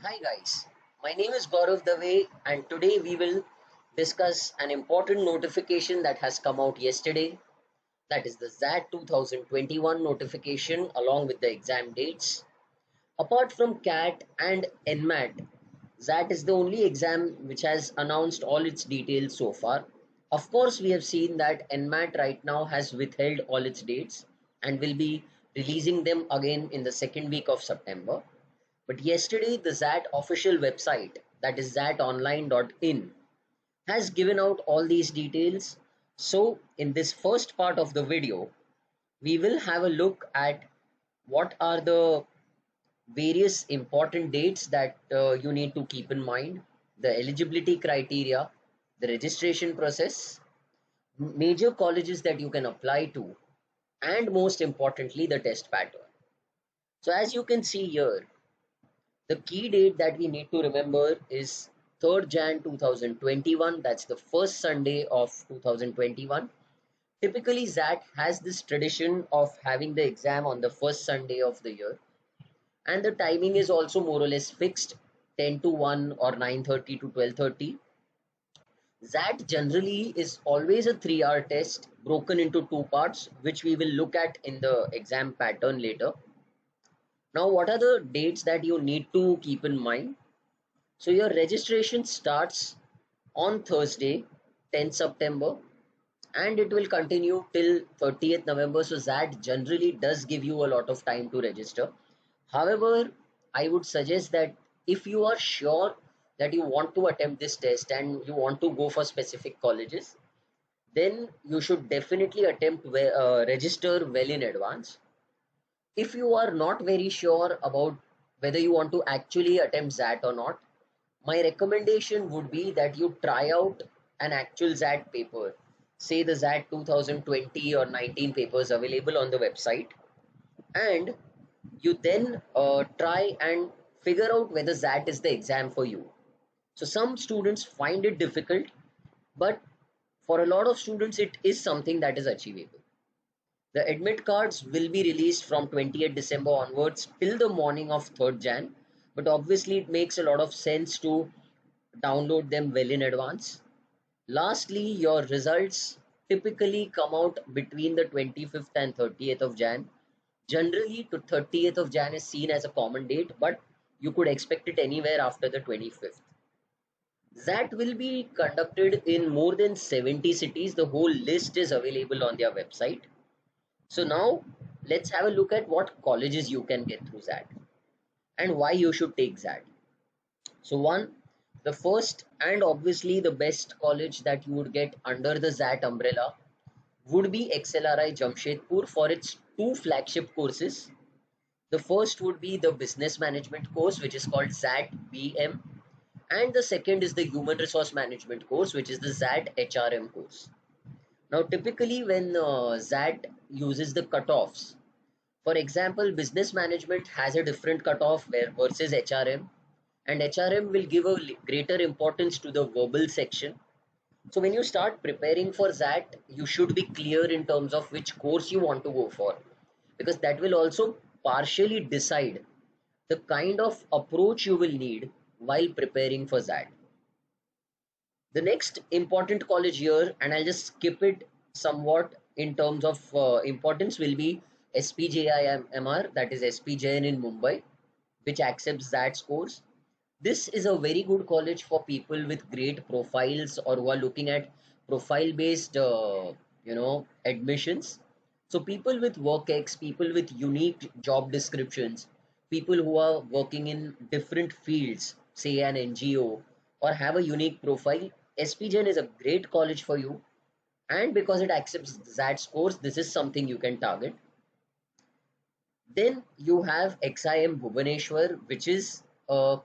Hi guys, my name is Gaurav Dave and today we will discuss an important notification that has come out yesterday, that is the ZAT 2021 notification along with the exam dates. Apart from CAT and NMAT, ZAT is the only exam which has announced all its details so far. Of course, we have seen that NMAT right now has withheld all its dates and will be releasing them again in the second week of September. But yesterday, the ZAT official website, that is zatonline.in, has given out all these details. So, in this first part of the video, we will have a look at what are the various important dates that you need to keep in mind, the eligibility criteria, the registration process, major colleges that you can apply to, and most importantly, the test pattern. So, as you can see here, the key date that we need to remember is 3rd Jan 2021. That's the first Sunday of 2021. Typically, ZAT has this tradition of having the exam on the first Sunday of the year, and the timing is also more or less fixed, 10 to 1 or 9:30 to 12:30. ZAT generally is always a 3-hour test broken into two parts, which we will look at in the exam pattern later. Now, what are the dates that you need to keep in mind? So your registration starts on Thursday, 10th September, and it will continue till 30th November. So that generally does give you a lot of time to register. However, I would suggest that if you are sure that you want to attempt this test and you want to go for specific colleges, then you should definitely register well in advance. If you are not very sure about whether you want to actually attempt ZAT or not, my recommendation would be that you try out an actual ZAT paper, say the ZAT 2020 or 19 papers available on the website, and you then try and figure out whether ZAT is the exam for you. So some students find it difficult, but for a lot of students, it is something that is achievable. The admit cards will be released from 20th December onwards till the morning of 3rd Jan, but obviously it makes a lot of sense to download them well in advance. Lastly, your results typically come out between the 25th and 30th of Jan. Generally, to 30th of Jan is seen as a common date, but you could expect it anywhere after the 25th. That will be conducted in more than 70 cities. The whole list is available on their website. So now let's have a look at what colleges you can get through ZAT and why you should take ZAT. So one, the first and obviously the best college that you would get under the ZAT umbrella would be XLRI Jamshedpur for its two flagship courses. The first would be the business management course, which is called ZAT BM, and the second is the human resource management course, which is the ZAT HRM course. Now, typically, when ZAT uses the cutoffs, for example, business management has a different cutoff where versus HRM, and HRM will give a greater importance to the verbal section. So when you start preparing for that, you should be clear in terms of which course you want to go for, because that will also partially decide the kind of approach you will need while preparing for that. The next important college here, and I'll just skip it somewhat in terms of importance, will be SPJIMR, that is SP Jain in Mumbai, which accepts that scores. This is a very good college for people with great profiles or who are looking at profile based, admissions. So people with work people with unique job descriptions, people who are working in different fields, say an NGO, or have a unique profile, SPGen is a great college for you. And because it accepts that scores, this is something you can target. Then you have XIM Bhubaneswar, which is a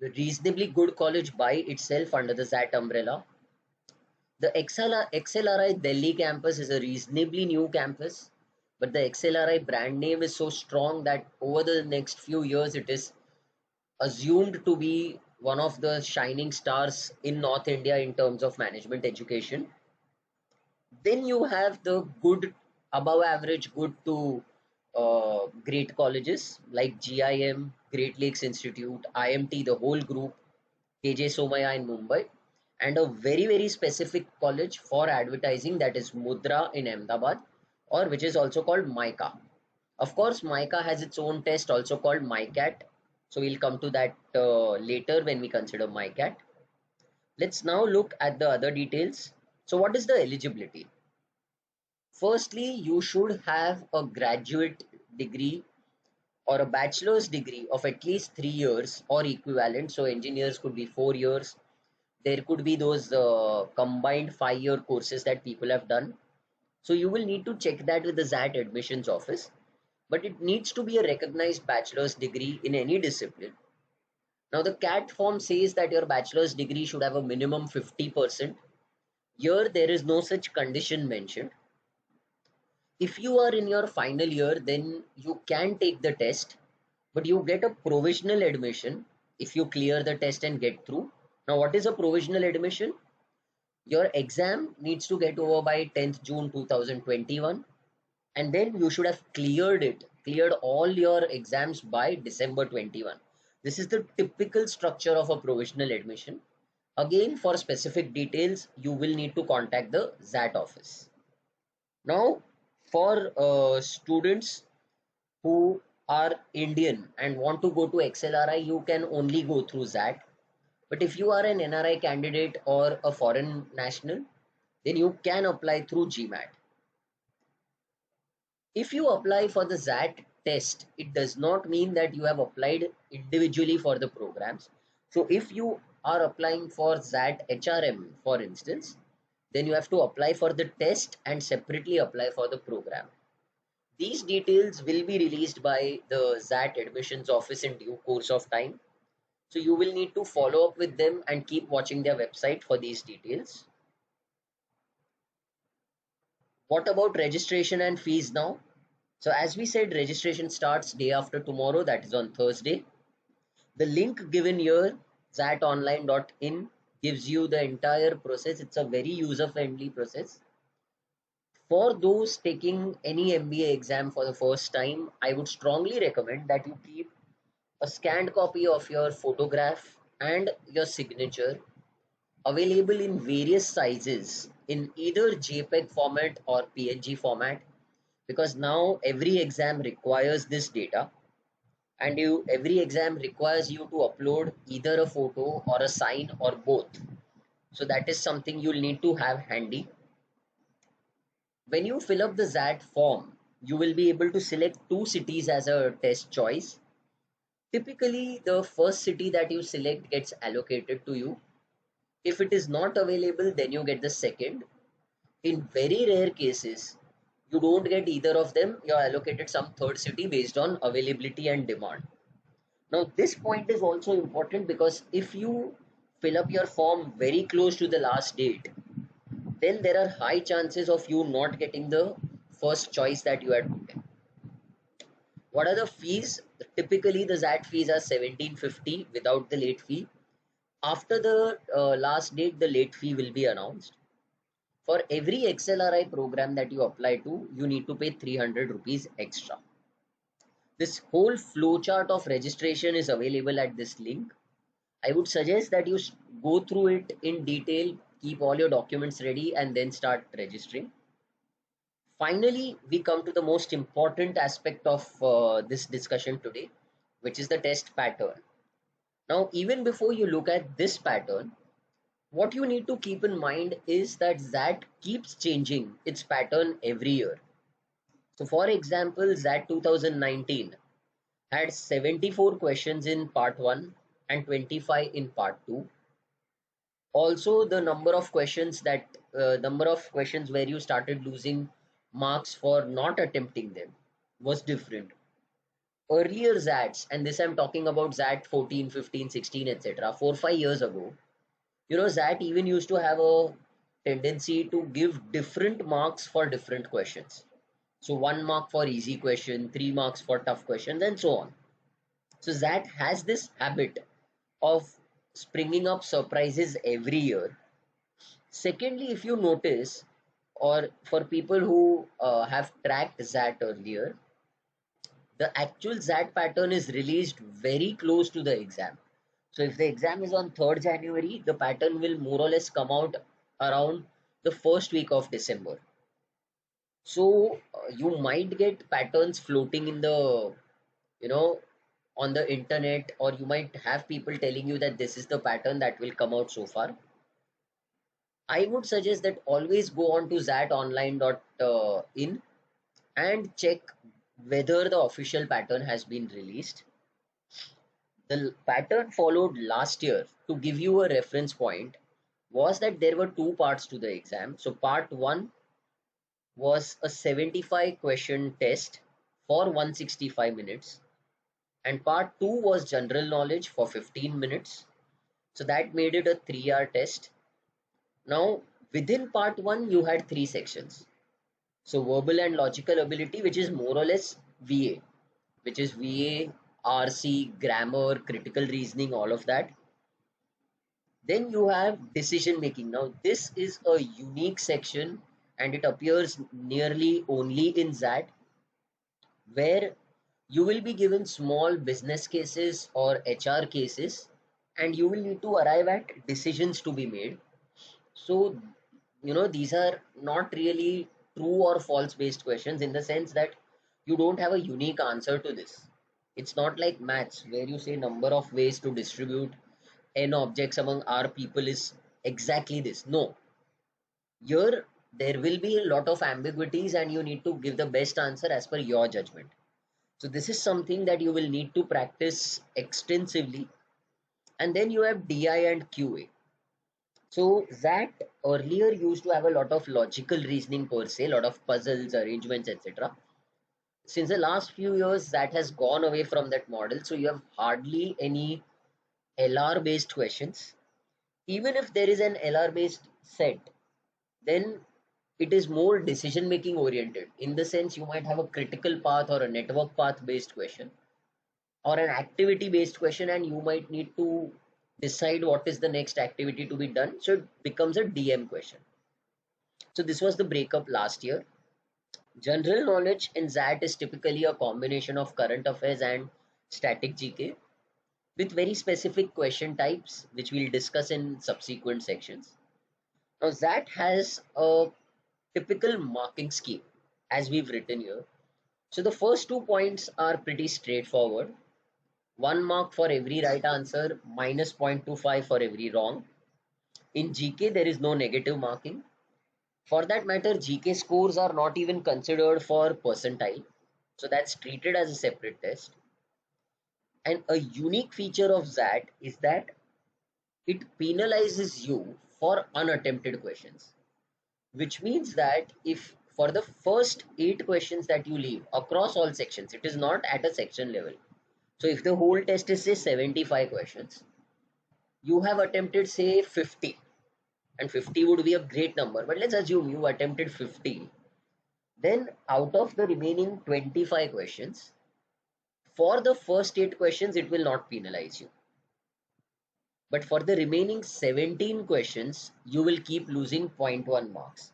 reasonably good college by itself under the ZAT umbrella. The XLRI Delhi campus is a reasonably new campus, but the XLRI brand name is so strong that over the next few years it is assumed to be one of the shining stars in North India in terms of management education. Then you have the good, above average, good to great colleges like GIM, Great Lakes Institute, IMT, the whole group, KJ Somaya in Mumbai, and a very, very specific college for advertising, that is Mudra in Ahmedabad, or which is also called MICA. Of course, MICA has its own test also called MICAT. So we'll come to that later when we consider MICAT. Let's now look at the other details. So what is the eligibility? Firstly, you should have a graduate degree or a bachelor's degree of at least 3 years or equivalent. So engineers could be 4 years. There could be those combined 5 year courses that people have done. So you will need to check that with the ZAT admissions office. But it needs to be a recognized bachelor's degree in any discipline. Now the CAT form says that your bachelor's degree should have a minimum 50%. Here there is no such condition mentioned. If you are in your final year, then you can take the test, but you get a provisional admission if you clear the test and get through. Now, what is a provisional admission? Your exam needs to get over by 10th June 2021, and then you should have cleared all your exams by December 21. This is the typical structure of a provisional admission. Again, for specific details, you will need to contact the ZAT office. Now, for students who are Indian and want to go to XLRI, you can only go through ZAT. But if you are an NRI candidate or a foreign national, then you can apply through GMAT. If you apply for the ZAT test, it does not mean that you have applied individually for the programs. So if you are applying for ZAT HRM, for instance, then you have to apply for the test and separately apply for the program. These details will be released by the ZAT admissions office in due course of time. So you will need to follow up with them and keep watching their website for these details. What about registration and fees now? So as we said, registration starts day after tomorrow, that is on Thursday. The link given here, zatonline.in, gives you the entire process. It's a very user-friendly process. For those taking any MBA exam for the first time, I would strongly recommend that you keep a scanned copy of your photograph and your signature available in various sizes in either JPEG format or PNG format, because now every exam requires this data, and every exam requires you to upload either a photo or a sign or both. So that is something you'll need to have handy. When you fill up the ZAT form, you will be able to select two cities as a test choice. Typically, the first city that you select gets allocated to you. If it is not available, then you get the second. In very rare cases, you don't get either of them. You're allocated some third city based on availability and demand. Now, this point is also important because if you fill up your form very close to the last date, then there are high chances of you not getting the first choice that you had put in. What are the fees? Typically, the ZAT fees are 1750 without the late fee. After the last date, the late fee will be announced. For every XLRI program that you apply to, you need to pay 300 rupees extra. This whole flowchart of registration is available at this link. I would suggest that you go through it in detail, keep all your documents ready, and then start registering. Finally, we come to the most important aspect of this discussion today, which is the test pattern. Now, even before you look at this pattern, what you need to keep in mind is that ZAT keeps changing its pattern every year. So, for example, ZAT 2019 had 74 questions in part 1 and 25 in part 2. Also, the number of questions where you started losing marks for not attempting them was different. Earlier ZATs, and this I'm talking about ZAT 14, 15, 16, etc., 4-5 years ago, ZAT even used to have a tendency to give different marks for different questions. So 1 mark for easy question, 3 marks for tough questions, and so on. So ZAT has this habit of springing up surprises every year. Secondly, if you notice, or for people who have tracked ZAT earlier, The actual ZAT pattern is released very close to the exam. So if the exam is on 3rd January, the pattern will more or less come out around the first week of December. So you might get patterns floating in the, you know, on the internet, or you might have people telling you that this is the pattern that will come out so far. I would suggest that always go on to zatonline.in and check whether the official pattern has been released. The pattern followed last year, to give you a reference point, was that there were two parts to the exam. So part 1 was a 75 question test for 165 minutes, and part 2 was general knowledge for 15 minutes. So that made it a 3-hour test. Now within part 1 you had 3 sections. So verbal and logical ability, which is more or less VA, which is VA, RC, grammar, critical reasoning, all of that. Then you have decision making. Now this is a unique section and it appears nearly only in ZAT, where you will be given small business cases or HR cases and you will need to arrive at decisions to be made. So, these are not really true or false based questions, in the sense that you don't have a unique answer to this. It's not like maths where you say number of ways to distribute n objects among r people is exactly this. No, here there will be a lot of ambiguities and you need to give the best answer as per your judgment. So this is something that you will need to practice extensively. And then you have DI and QA. So that earlier used to have a lot of logical reasoning per se, a lot of puzzles, arrangements, etc. Since the last few years, that has gone away from that model. So you have hardly any LR based questions. Even if there is an LR based set, then it is more decision making oriented. In the sense, you might have a critical path or a network path based question, or an activity based question, and you might need to decide what is the next activity to be done. So it becomes a DM question. So this was the breakup last year. General knowledge in ZAT is typically a combination of current affairs and static GK, with very specific question types, which we'll discuss in subsequent sections. Now ZAT has a typical marking scheme as we've written here. So the first 2 points are pretty straightforward. 1 mark for every right answer, minus 0.25 for every wrong. In GK, there is no negative marking. For that matter, GK scores are not even considered for percentile. So that's treated as a separate test. And a unique feature of ZAT is that it penalizes you for unattempted questions, which means that if for the first 8 questions that you leave across all sections, it is not at a section level. So if the whole test is say 75 questions, you have attempted say 50, and 50 would be a great number, but let's assume you attempted 50. Then out of the remaining 25 questions, for the first 8 questions, it will not penalize you. But for the remaining 17 questions, you will keep losing 0.1 marks.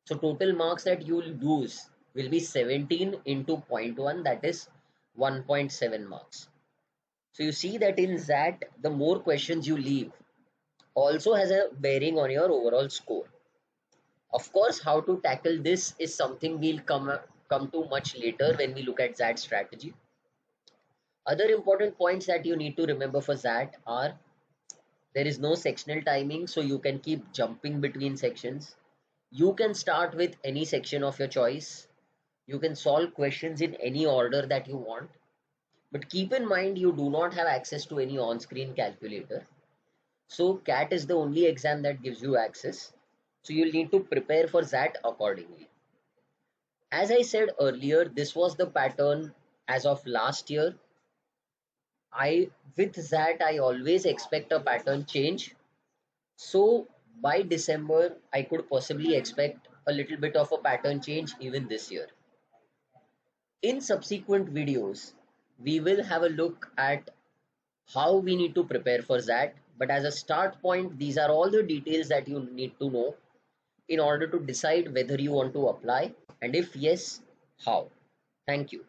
So total marks that you will lose will be 17 into 0.1, that is 1.7 marks. So you see that in ZAT, the more questions you leave also has a bearing on your overall score. Of course, how to tackle this is something we'll come to much later when we look at ZAT strategy. Other important points that you need to remember for ZAT are there is no sectional timing, so you can keep jumping between sections. You can start with any section of your choice. You can solve questions in any order that you want. But keep in mind, you do not have access to any on-screen calculator. So CAT is the only exam that gives you access. So you'll need to prepare for that accordingly. As I said earlier, this was the pattern as of last year. With that, I always expect a pattern change. So by December, I could possibly expect a little bit of a pattern change even this year. In subsequent videos, we will have a look at how we need to prepare for that. But as a start point, these are all the details that you need to know in order to decide whether you want to apply, and if yes, how. Thank you.